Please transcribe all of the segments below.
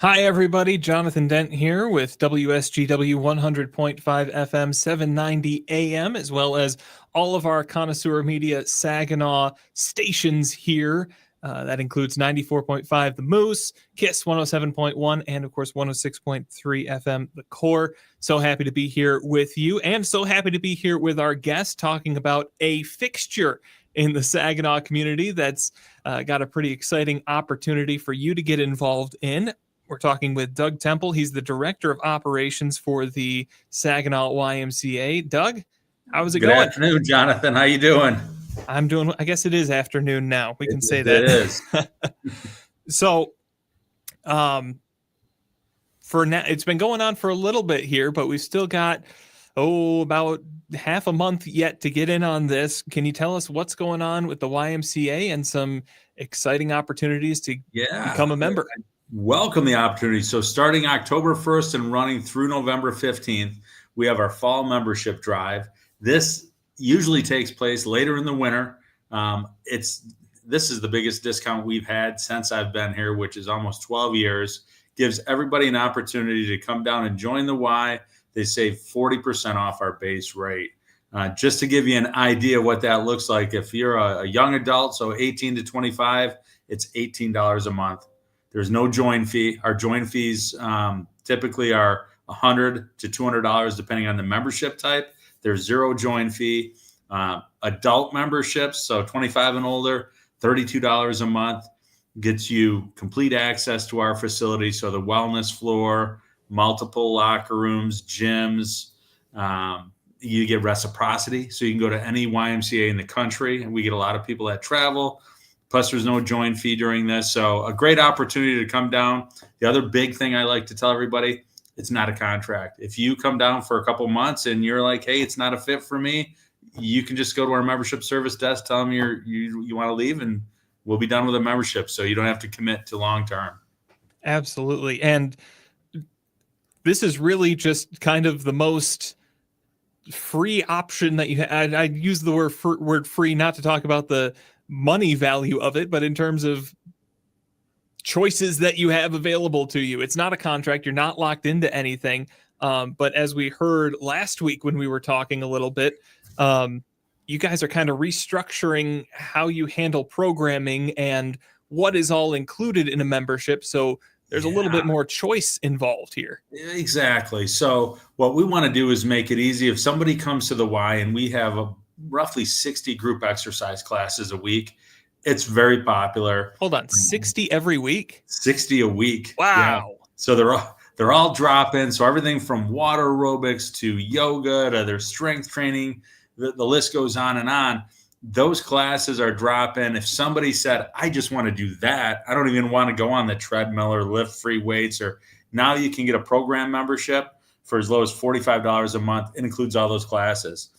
Hi, everybody. Jonathan Dent here with WSGW 100.5 FM, 790 AM, as well as all of our Connoisseur Media Saginaw stations here. That includes 94.5 The Moose, KISS 107.1, and of course 106.3 FM The Core. So happy to be here with you, and so happy to be here with our guest talking about a fixture in the Saginaw community that's got a pretty exciting opportunity for you to get involved in. We're talking with Doug Temple. He's the Director of Operations for the Saginaw YMCA. Doug, how's it Good going? afternoon, Jonathan. How you doing? I'm doing, I guess it is afternoon now. We can say It that. is. So, for now, it's been going on for a little bit here, but we've still got, about half a month yet to get in on this. Can you tell us what's going on with the YMCA and some exciting opportunities to become a member? Welcome the opportunity. So starting October 1st and running through November 15th, we have our fall membership drive. This usually takes place later in the winter. This is the biggest discount we've had since I've been here, which is almost 12 years. Gives everybody an opportunity to come down and join the Y. They save 40% off our base rate. Just to give you an idea what that looks like, if you're a young adult, so 18 to 25, it's $18 a month. There's no join fee. Our join fees typically are $100 to $200 depending on the membership type. There's zero join fee. Adult memberships, so 25 and older, $32 a month, gets you complete access to our facility. So the wellness floor, multiple locker rooms, gyms. You get reciprocity, so you can go to any YMCA in the country, and we get a lot of people that travel. Plus, there's no join fee during this. So a great opportunity to come down. The other big thing I like to tell everybody, it's not a contract. If you come down for a couple months and you're like, hey, it's not a fit for me, you can just go to our membership service desk, tell them you want to leave, and we'll be done with a membership. So you don't have to commit to long term. Absolutely. And this is really just kind of the most free option that you had. I use the word free not to talk about the money value of it, but in terms of choices that you have available to you. It's not a contract. You're not locked into anything. But as we heard last week when we were talking a little bit, you guys are kind of restructuring how you handle programming and what is all included in a membership. So there's a little bit more choice involved here. Exactly. So what we want to do is make it easy. If somebody comes to the Y and we have roughly 60 group exercise classes a week, it's very popular. Hold on, 60 every week? 60 a week. Wow. Yeah. So they're all drop-in. So everything from water aerobics to yoga to their strength training, the list goes on and on. Those classes are drop-in. If somebody said, I just want to do that, I don't even want to go on the treadmill or lift free weights, or now you can get a program membership for as low as $45 a month. It includes all those classes.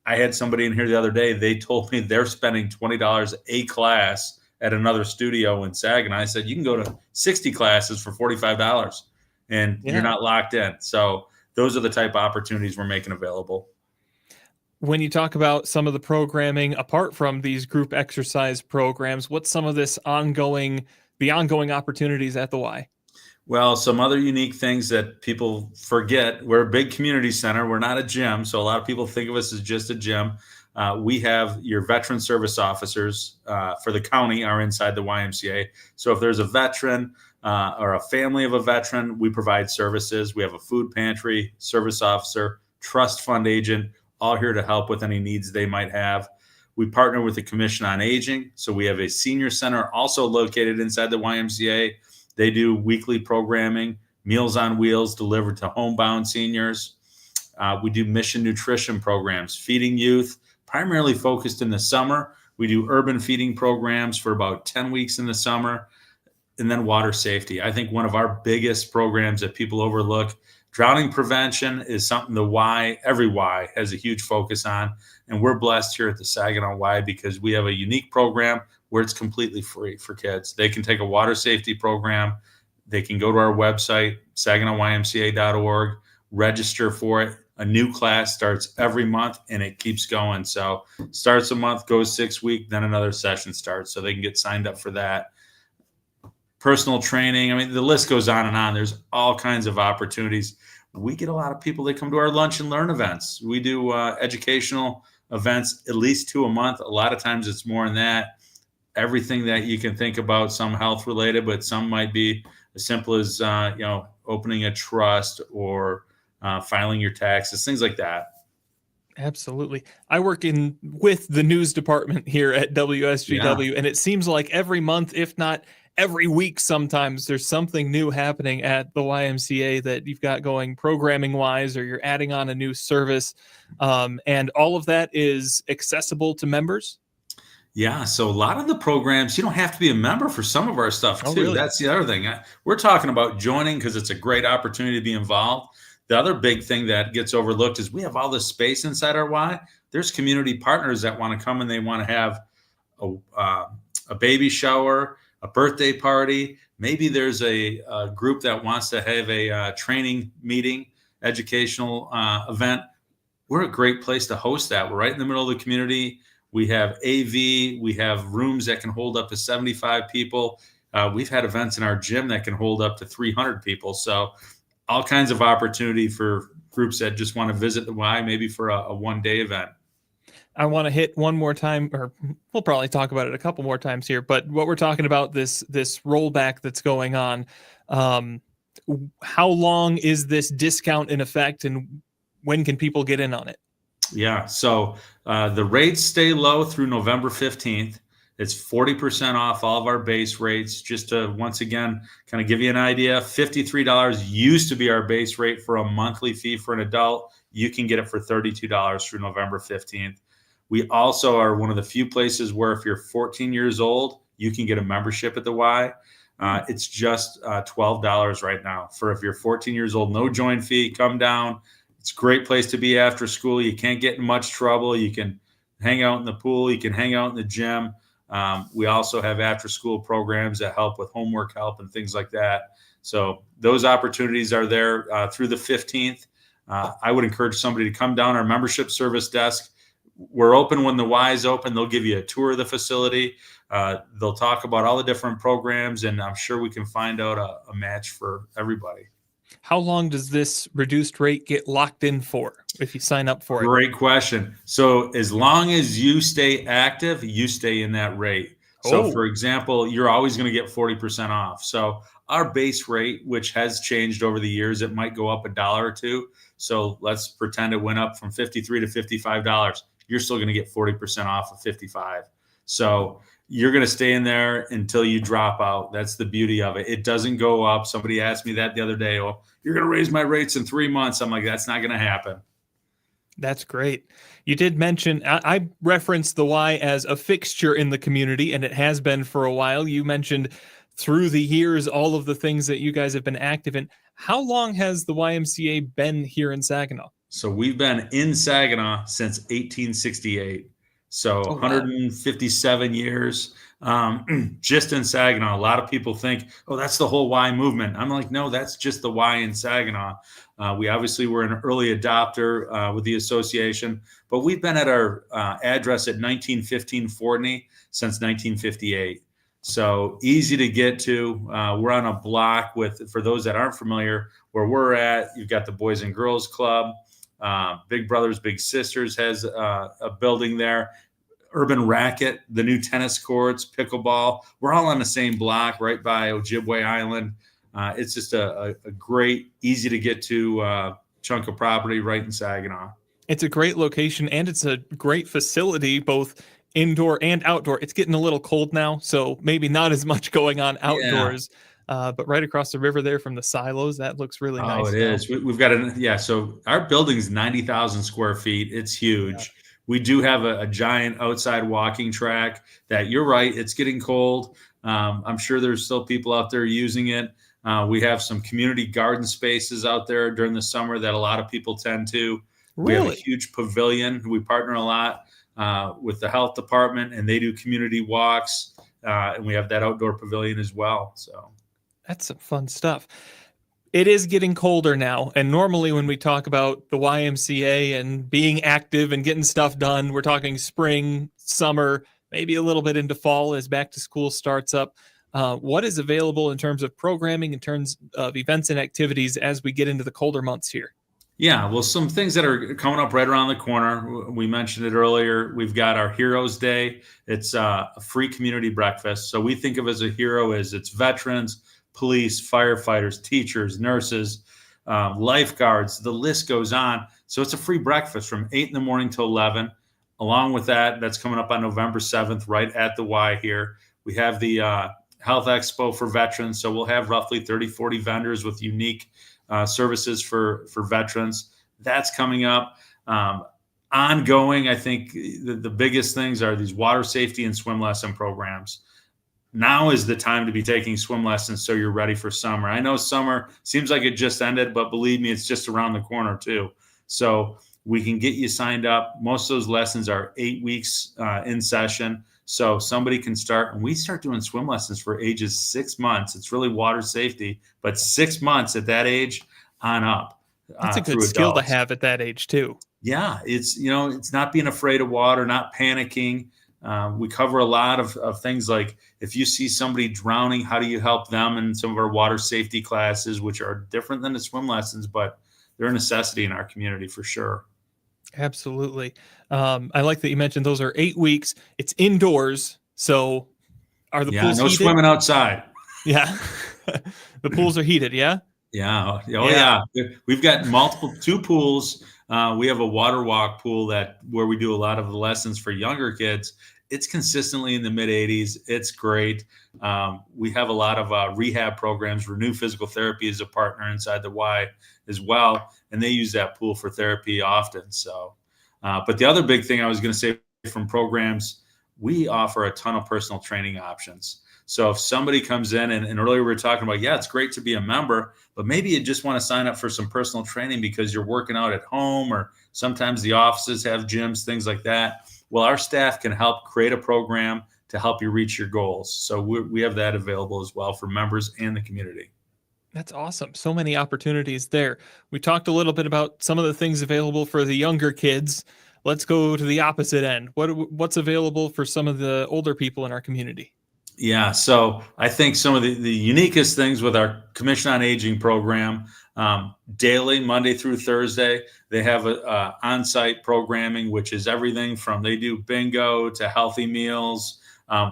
I had somebody in here the other day. They told me they're spending $20 a class at another studio in Saginaw. I said, you can go to 60 classes for $45 and you're not locked in. So those are the type of opportunities we're making available. When you talk about some of the programming, apart from these group exercise programs, what's some of the ongoing opportunities at the Y? Well, some other unique things that people forget. We're a big community center. We're not a gym. So a lot of people think of us as just a gym. We have your veteran service officers for the county are inside the YMCA. So if there's a veteran or a family of a veteran, we provide services. We have a food pantry, service officer, trust fund agent, all here to help with any needs they might have. We partner with the Commission on Aging. So we have a senior center also located inside the YMCA. They do weekly programming, Meals on Wheels delivered to homebound seniors. We do mission nutrition programs, feeding youth, primarily focused in the summer. We do urban feeding programs for about 10 weeks in the summer. And then water safety. I think one of our biggest programs that people overlook, drowning prevention, is something every Y has a huge focus on. And we're blessed here at the Saginaw Y because we have a unique program where it's completely free for kids. They can take a water safety program. They can go to our website, SaginawYMCA.org, register for it. A new class starts every month and it keeps going. So starts a month, goes 6 weeks, then another session starts. So they can get signed up for that. personal training. I mean, the list goes on and on. There's all kinds of opportunities. We get a lot of people that come to our lunch and learn events. We do educational events, at least 2 a month. A lot of times it's more than that. Everything that you can think about, some health related, but some might be as simple as opening a trust or filing your taxes, things like that. Absolutely. I work with the news department here at WSGW, and it seems like every month, if not every week, sometimes there's something new happening at the YMCA that you've got going programming wise, or you're adding on a new service. And all of that is accessible to members. Yeah, so a lot of the programs, you don't have to be a member for some of our stuff too. Oh, really? That's the other thing. We're talking about joining because it's a great opportunity to be involved. The other big thing that gets overlooked is we have all this space inside our Y. There's community partners that want to come and they want to have a baby shower, a birthday party. Maybe there's a group that wants to have a training meeting, educational event. We're a great place to host that. We're right in the middle of the community. We have AV. We have rooms that can hold up to 75 people. We've had events in our gym that can hold up to 300 people. So all kinds of opportunity for groups that just want to visit the Y, maybe for a one-day event. I want to hit one more time, or we'll probably talk about it a couple more times here, but what we're talking about, this rollback that's going on, how long is this discount in effect, and when can people get in on it? Yeah, so the rates stay low through November 15th. It's 40% off all of our base rates. Just to, once again, kind of give you an idea, $53 used to be our base rate for a monthly fee for an adult. You can get it for $32 through November 15th. We also are one of the few places where if you're 14 years old, you can get a membership at the Y. It's just $12 right now for if you're 14 years old, no join fee, come down. It's a great place to be after school. You can't get in much trouble. You can hang out in the pool. You can hang out in the gym. We also have after school programs that help with homework help and things like that. So those opportunities are there through the 15th. I would encourage somebody to come down our membership service desk. We're open when the Y is open. They'll give you a tour of the facility. They'll talk about all the different programs, and I'm sure we can find out a match for everybody. How long does this reduced rate get locked in for if you sign up for it? Great question. So as long as you stay active, you stay in that rate. So for example, you're always going to get 40% off. So our base rate, which has changed over the years, it might go up $1 or $2. So let's pretend it went up from $53 to $55. You're still going to get 40% off of $55. So you're going to stay in there until you drop out. That's the beauty of it. It doesn't go up. Somebody asked me that the other day. Oh, you're going to raise my rates in 3 months. I'm like, that's not going to happen. That's great. You did mention, I referenced the Y as a fixture in the community, and it has been for a while. You mentioned through the years all of the things that you guys have been active in. How long has the YMCA been here in Saginaw? So we've been in Saginaw since 1868. So 157 years just in Saginaw. A lot of people think, oh, that's the whole Y movement. I'm like, no, that's just the Y in Saginaw. We obviously were an early adopter with the association, but we've been at our address at 1915 Fortney since 1958. So easy to get to. We're on a block with, for those that aren't familiar, where we're at, you've got the Boys and Girls Club. Big Brothers Big Sisters has a building there. Urban Racket, the new tennis courts, pickleball. We're all on the same block right by Ojibwe Island. It's just a great, easy to get to chunk of property right in Saginaw. It's a great location, and it's a great facility, both indoor and outdoor. It's getting a little cold now, so maybe not as much going on outdoors. Yeah. But right across the river there from the silos, that looks really nice. Oh, it is. We've got so our building's 90,000 square feet. It's huge. Yeah. We do have a giant outside walking track that, you're right, it's getting cold. I'm sure there's still people out there using it. We have some community garden spaces out there during the summer that a lot of people tend to. Really? We have a huge pavilion. We partner a lot with the health department, and they do community walks. And we have that outdoor pavilion as well. So that's some fun stuff. It is getting colder now, and normally when we talk about the YMCA and being active and getting stuff done, we're talking spring, summer, maybe a little bit into fall as back to school starts up. What is available in terms of programming, in terms of events and activities as we get into the colder months here? Yeah, well, some things that are coming up right around the corner. We mentioned it earlier. We've got our Heroes Day. It's a free community breakfast. So we think of as a hero as it's veterans, police, firefighters, teachers, nurses, lifeguards. The list goes on. So it's a free breakfast from 8 in the morning till 11. Along with that, that's coming up on November 7th, right at the Y here. We have the Health Expo for veterans. So we'll have roughly 30, 40 vendors with unique services for veterans. That's coming up. Ongoing, I think the biggest things are these water safety and swim lesson programs. Now is the time to be taking swim lessons so you're ready for summer. I know summer seems like it just ended, but believe me, it's just around the corner too. So we can get you signed up. Most of those lessons are 8 weeks in session. So somebody can start, and we start doing swim lessons for ages 6 months. It's really water safety, but 6 months at that age on up. That's a good skill to have at that age too. Yeah, it's it's not being afraid of water, not panicking. We cover a lot of things like if you see somebody drowning, how do you help them in some of our water safety classes, which are different than the swim lessons, but they're a necessity in our community for sure. Absolutely. I like that you mentioned those are 8 weeks. It's indoors. So are the pools no heated? Swimming outside. Yeah. The pools are heated. Yeah. Yeah. Oh yeah. We've got two pools. We have a water walk pool where we do a lot of the lessons for younger kids. It's consistently in the mid 80s. It's great. We have a lot of rehab programs. Renew Physical Therapy is a partner inside the Y as well, and they use that pool for therapy often. So, but the other big thing I was going to say from programs, we offer a ton of personal training options. So if somebody comes in and earlier we were talking about, it's great to be a member, but maybe you just want to sign up for some personal training because you're working out at home, or sometimes the offices have gyms, things like that. Well, our staff can help create a program to help you reach your goals. So we have that available as well for members and the community. That's awesome. So many opportunities there. We talked a little bit about some of the things available for the younger kids. Let's go to the opposite end. What's available for some of the older people in our community? Yeah, so I think some of the uniquest things with our Commission on Aging program, daily, Monday through Thursday, they have a on-site programming, which is everything from they do bingo to healthy meals.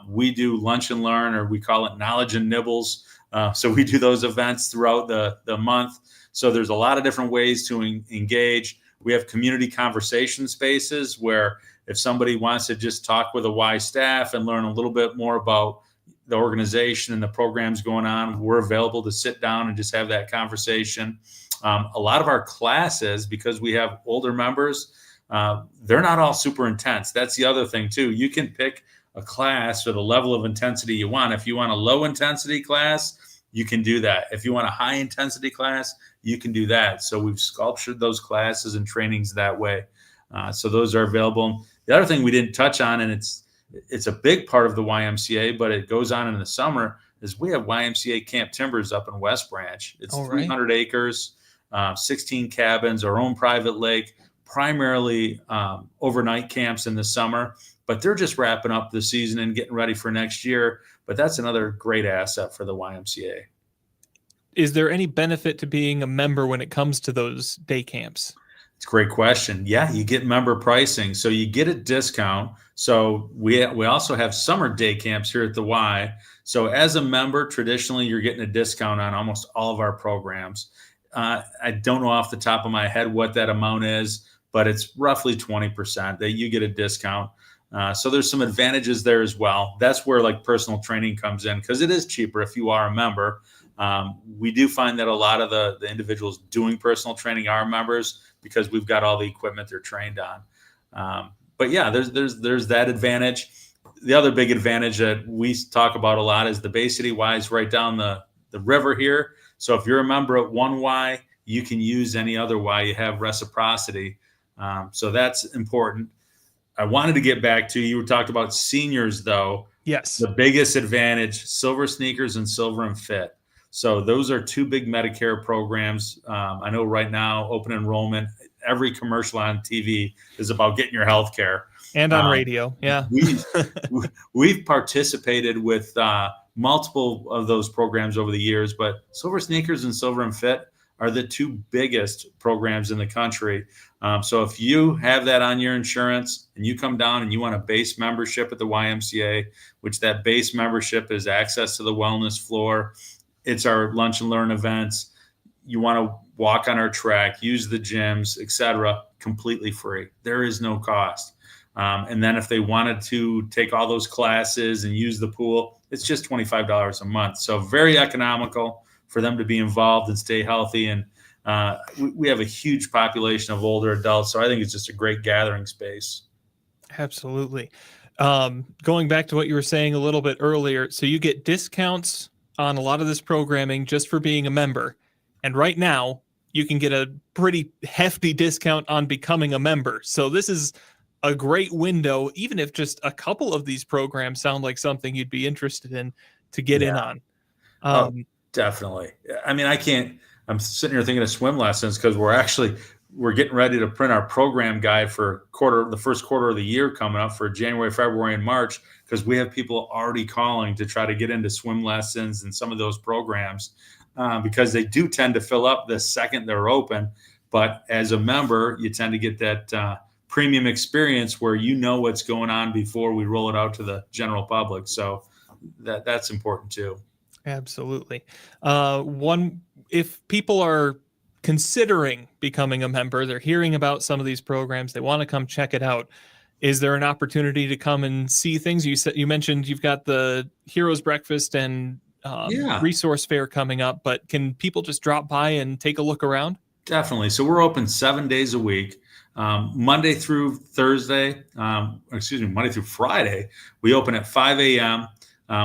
We do lunch and learn, or we call it knowledge and nibbles. So we do those events throughout the month. So there's a lot of different ways to engage. We have community conversation spaces where if somebody wants to just talk with a Y staff and learn a little bit more about the organization and the programs going on, we're available to sit down and just have that conversation. A lot of our classes, because we have older members, they're not all super intense. That's the other thing too. You can pick a class or the level of intensity you want. If you want a low intensity class, you can do that. If you want a high intensity class, you can do that. So we've sculptured those classes and trainings that way. So those are available. The other thing we didn't touch on, and it's a big part of the YMCA, but it goes on in the summer, is we have YMCA Camp Timbers up in West Branch. It's 300 acres, 16 cabins, our own private lake, primarily overnight camps in the summer, but they're just wrapping up the season and getting ready for next year. But that's another great asset for the YMCA. Is there any benefit to being a member when it comes to those day camps? It's a great question. Yeah, you get member pricing. So you get a discount. So we also have summer day camps here at the Y. So as a member, traditionally, you're getting a discount on almost all of our programs. I don't know off the top of my head what that amount is, but it's roughly 20% that you get a discount. So there's some advantages there as well. That's where like personal training comes in, because it is cheaper if you are a member. We do find that a lot of the individuals doing personal training are members because we've got all the equipment they're trained on. But yeah, there's that advantage. The other big advantage that we talk about a lot is the Bay City Y is right down the river here. So if you're a member at one Y, you can use any other Y. You have reciprocity. So that's important. I wanted to get back to, you talked about seniors though. Yes. The biggest advantage, Silver Sneakers and Silver and Fit. So those are two big Medicare programs. I know right now, open enrollment, every commercial on TV is about getting your health care. And on radio, yeah. We've participated with multiple of those programs over the years, but Silver Sneakers and Silver and Fit are the two biggest programs in the country. So if you have that on your insurance and you come down and you want a base membership at the YMCA, which that base membership is access to the wellness floor, it's our lunch and learn events. You want to walk on our track, use the gyms, etc., completely free. There is no cost. And then if they wanted to take all those classes and use the pool, it's just $25 a month. So very economical for them to be involved and stay healthy. And we have a huge population of older adults. So I think it's just a great gathering space. Absolutely. Going back to what you were saying a little bit earlier, so you get discounts on a lot of this programming just for being a member. And right now, you can get a pretty hefty discount on becoming a member. So this is a great window, even if just a couple of these programs sound like something you'd be interested in to get in on. Definitely. I mean, I'm sitting here thinking of swim lessons because we're getting ready to print our program guide for the first quarter of the year coming up for January, February, and March, because we have people already calling to try to get into swim lessons and some of those programs because they do tend to fill up the second they're open. But as a member, you tend to get that premium experience where you know what's going on before we roll it out to the general public. So that's important too. Absolutely. If people are considering becoming a member, they're hearing about some of these programs, they want to come check it out. Is there an opportunity to come and see things? You mentioned you've got the Heroes Breakfast and Resource Fair coming up, but can people just drop by and take a look around? Definitely. So we're open 7 days a week, Monday through Friday. We open at 5 a.m.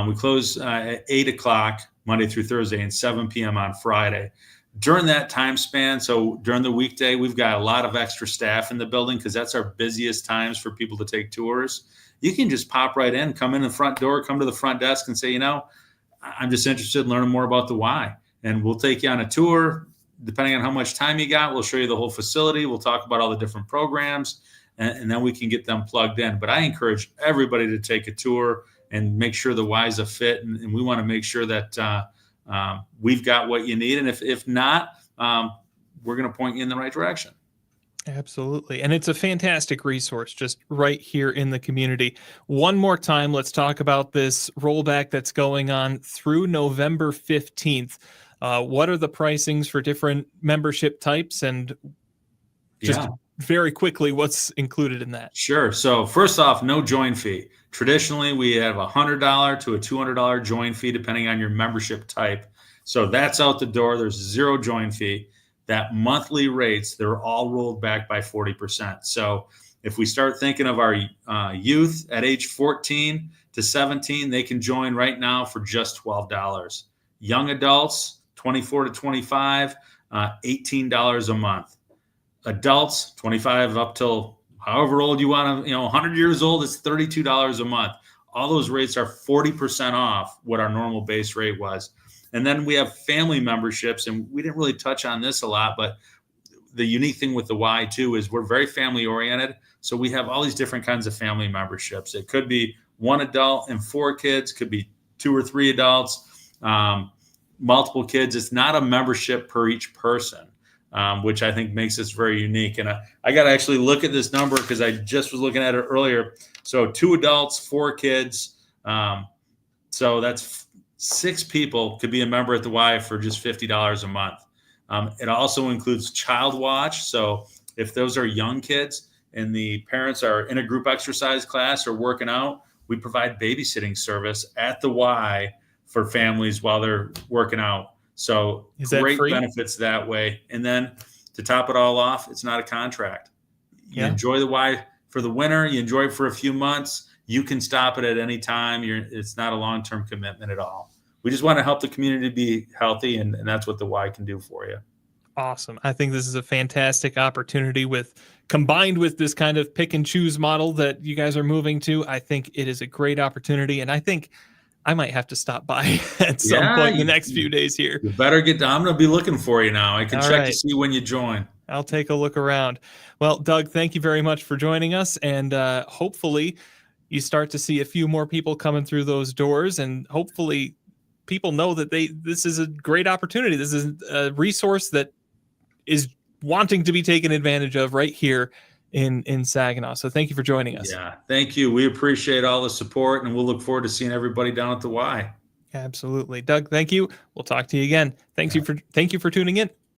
We close at 8 o'clock Monday through Thursday and 7 p.m. on Friday. During that time span, so during the weekday, we've got a lot of extra staff in the building because that's our busiest times for people to take tours. You can just pop right in, come in the front door, come to the front desk and say, I'm just interested in learning more about the Y. And we'll take you on a tour. Depending on how much time you got, we'll show you the whole facility. We'll talk about all the different programs, and then we can get them plugged in. But I encourage everybody to take a tour and make sure the Y is a fit. And we want to make sure that we've got what you need. And if not, we're going to point you in the right direction. Absolutely. And it's a fantastic resource just right here in the community. One more time, let's talk about this rollback that's going on through November 15th. What are the pricings for different membership types? And just very quickly, what's included in that? Sure. So first off, no join fee. Traditionally, we have a $100 to a $200 join fee, depending on your membership type. So that's out the door. There's zero join fee. That monthly rates, they're all rolled back by 40%. So if we start thinking of our youth at age 14 to 17, they can join right now for just $12. Young adults, 24 to 25, $18 a month. Adults, 25 up till however old you want to, 100 years old, it's $32 a month. All those rates are 40% off what our normal base rate was. And then we have family memberships, and we didn't really touch on this a lot, but the unique thing with the Y too is we're very family oriented. So we have all these different kinds of family memberships. It could be one adult and 4 kids, could be 2 or 3 adults, multiple kids. It's not a membership per each person, which I think makes us very unique. And I got to actually look at this number because I just was looking at it earlier. So 2 adults, 4 kids. So that's 6 people could be a member at the Y for just $50 a month. It also includes Child Watch. So if those are young kids and the parents are in a group exercise class or working out, we provide babysitting service at the Y for families while they're working out. So great benefits that way. And then to top it all off, it's not a contract. You enjoy the Y for the winter. You enjoy it for a few months. You can stop it at any time. It's not a long-term commitment at all. We just want to help the community be healthy, and that's what the Y can do for you. Awesome. I think this is a fantastic opportunity combined with this kind of pick and choose model that you guys are moving to. I think it is a great opportunity, and I think I might have to stop by at some point in the next few days here. You better get down. I'm going to be looking for you now. I can check to see when you join. I'll take a look around. Well, Doug, thank you very much for joining us, and hopefully you start to see a few more people coming through those doors, and hopefully people know that this is a great opportunity. This is a resource that is wanting to be taken advantage of right here in Saginaw. So thank you for joining us. Yeah, thank you. We appreciate all the support, and we'll look forward to seeing everybody down at the Y. Absolutely. Doug, thank you. We'll talk to you again. Thank you for tuning in.